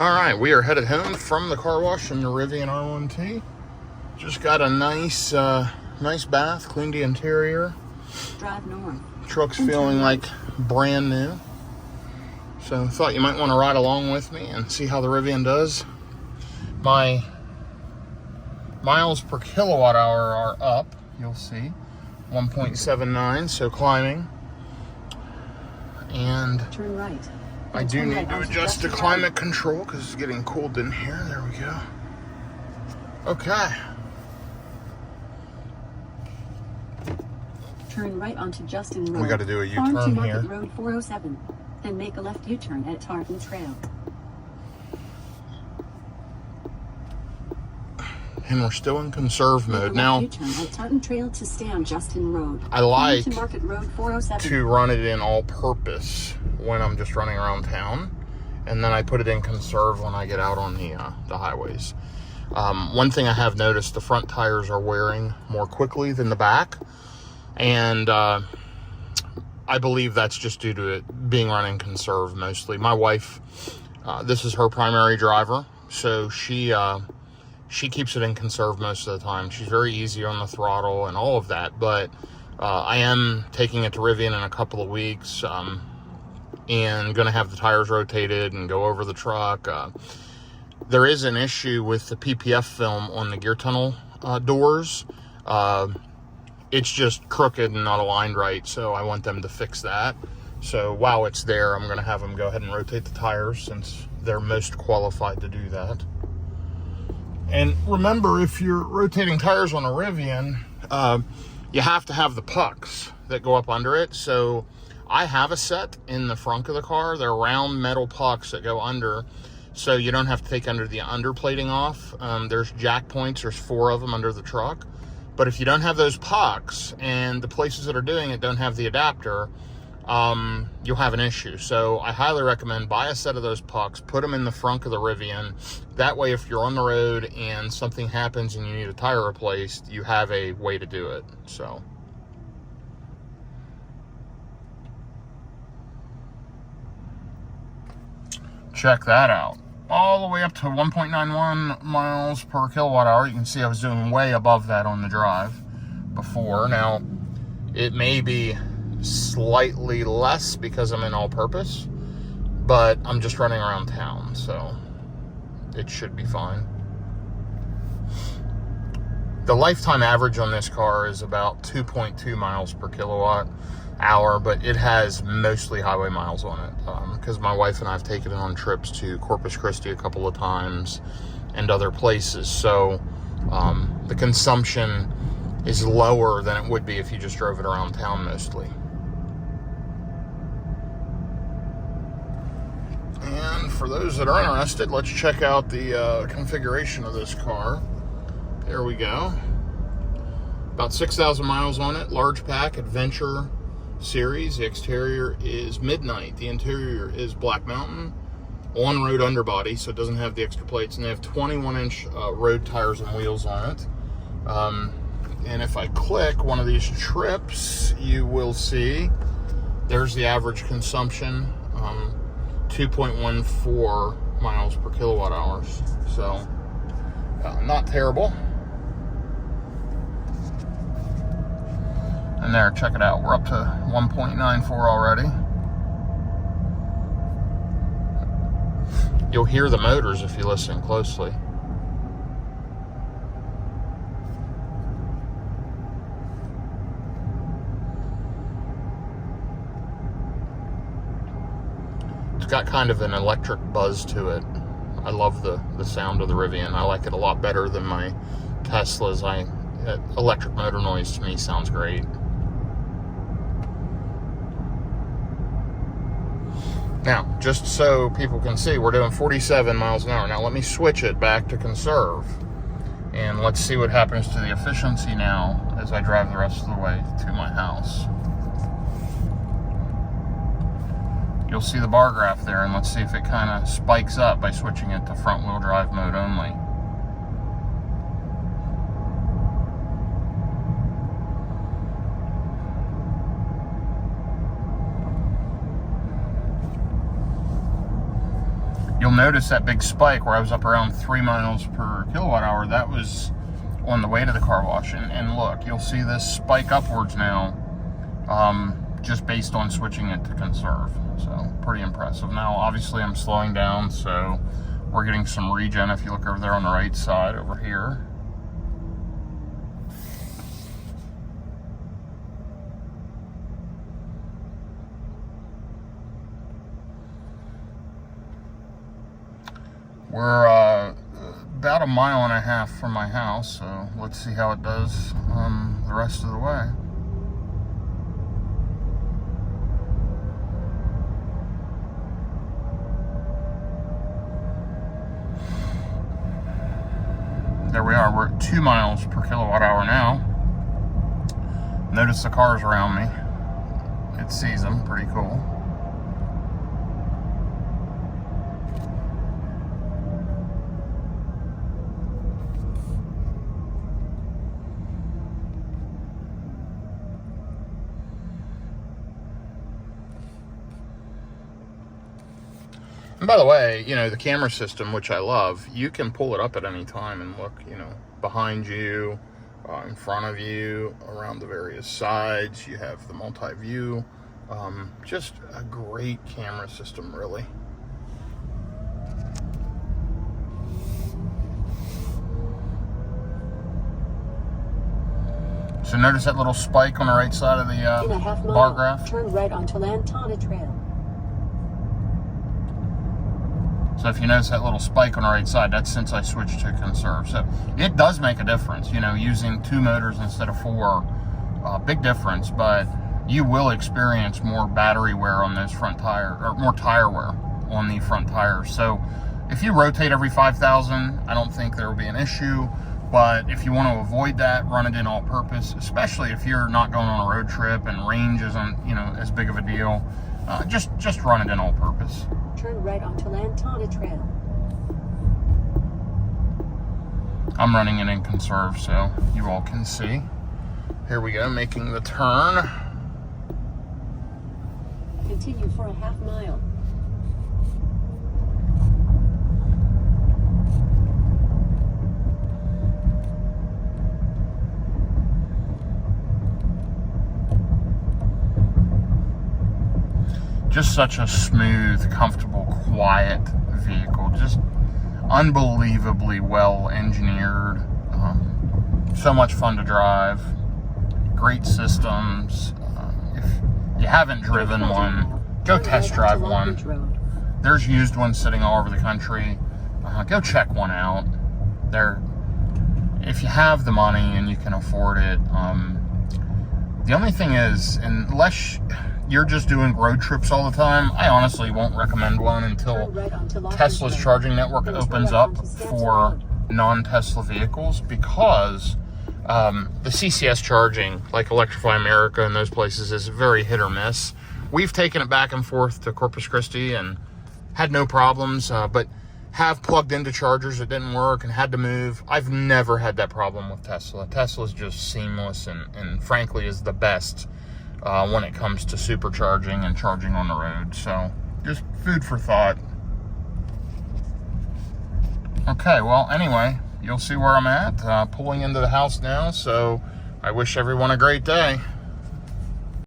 Alright, we are headed home from the car wash in the Rivian R1T. Just got a nice bath, cleaned the interior. Drive north. Truck's feeling like brand new. So thought you might want to ride along with me and see how the Rivian does. My miles per kilowatt hour are up, you'll see. 1.79, so climbing. And turn right. I do need to adjust the climate control because it's getting cold in here. There we go. Okay. Turn right onto Justin Road. We got to do a U-turn Farm to here. Market Road 407. Then make a left U-turn at Tartan Trail. And we're still in conserve mode. Now, U-turn at Tartan Trail to stay on Justin Road. I like to Market Road 407. to run it in all-purpose when I'm just running around town. And then I put it in conserve when I get out on the highways. One thing I have noticed, the front tires are wearing more quickly than the back. And I believe that's just due to it being run in conserve mostly. My wife, this is her primary driver, so she keeps it in conserve most of the time. She's very easy on the throttle and all of that, but I am taking it to Rivian in a couple of weeks and going to have the tires rotated and go over the truck. There is an issue with the PPF film on the gear tunnel doors. It's just crooked and not aligned right, so I want them to fix that. So while it's there, I'm going to have them go ahead and rotate the tires since they're most qualified to do that. And remember, if you're rotating tires on a Rivian, you have to have the pucks that go up under it. So I have a set in the front of the car. They're round metal pucks that go under, so you don't have to take the underplating off. There's jack points. There's 4 of them under the truck. But if you don't have those pucks and the places that are doing it don't have the adapter, you'll have an issue. So I highly recommend buy a set of those pucks, put them in the front of the Rivian. That way, if you're on the road and something happens and you need a tire replaced, you have a way to do it. So check that out. All the way up to 1.91 miles per kilowatt hour. You can see I was doing way above that on the drive before. Now, it may be slightly less because I'm in all-purpose, but I'm just running around town, so it should be fine. The lifetime average on this car is about 2.2 miles per kilowatt hour, but it has mostly highway miles on it because my wife and I have taken it on trips to Corpus Christi a couple of times and other places, so the consumption is lower than it would be if you just drove it around town mostly. And for those that are interested, let's check out the configuration of this car. There we go. About 6,000 miles on it. Large pack, Adventure series. The exterior is Midnight. The interior is Black Mountain. On-road underbody, so it doesn't have the extra plates. And they have 21-inch road tires and wheels on it. And if I click one of these trips, you will see there's the average consumption. 2.14 miles per kilowatt hours. So, not terrible. And there, check it out. We're up to 1.94 already. You'll hear the motors if you listen closely. It's got kind of an electric buzz to it. I love the sound of the Rivian. I like it a lot better than my Teslas. Electric motor noise to me sounds great. Now, just so people can see, we're doing 47 miles an hour. Now, let me switch it back to conserve. And let's see what happens to the efficiency now as I drive the rest of the way to my house. You'll see the bar graph there, and let's see if it kind of spikes up by switching it to front-wheel drive mode only. You'll notice that big spike where I was up around 3 miles per kilowatt hour. That was on the way to the car wash. And look, you'll see this spike upwards now, just based on switching it to conserve. So pretty impressive. Now, obviously I'm slowing down, so we're getting some regen. If you look over there on the right side over here. We're about 1.5 miles from my house, so let's see how it does the rest of the way. There we are, we're at 2 miles per kilowatt hour now. Notice the cars around me. It sees them, pretty cool. And by the way, you know, the camera system, which I love, you can pull it up at any time and look, you know, behind you, in front of you, around the various sides. You have the multi-view. Just a great camera system, really. So notice that little spike on the right side of the bar graph? Turn right onto Lantana Trail. So if you notice that little spike on the right side, that's since I switched to conserve. So it does make a difference, you know, using 2 motors instead of 4. Big difference, but you will experience more battery wear on those front tires, or more tire wear on the front tires. So if you rotate every 5,000, I don't think there will be an issue. But if you want to avoid that, run it in all purpose, especially if you're not going on a road trip and range isn't, you know, as big of a deal. Just run it in all purpose. Turn right onto Lantana Trail. I'm running it in conserve so you all can see. Here we go, making the turn. Continue for a 1/2 mile. Just such a smooth, comfortable, quiet vehicle. Just unbelievably well engineered. So much fun to drive. Great systems. If you haven't driven one, go test drive one. There's used ones sitting all over the country. Go check one out. If you have the money and you can afford it. The only thing is, unless you're just doing road trips all the time, I honestly won't recommend one until Tesla's charging network opens up for non-Tesla vehicles, because the CCS charging, like Electrify America and those places, is very hit or miss. We've taken it back and forth to Corpus Christi and had no problems, but have plugged into chargers that didn't work and had to move. I've never had that problem with Tesla. Tesla's just seamless and frankly is the best when it comes to supercharging and charging on the road. So just food for thought. Okay, well, anyway, you'll see where I'm at. Pulling into the house now, so I wish everyone a great day.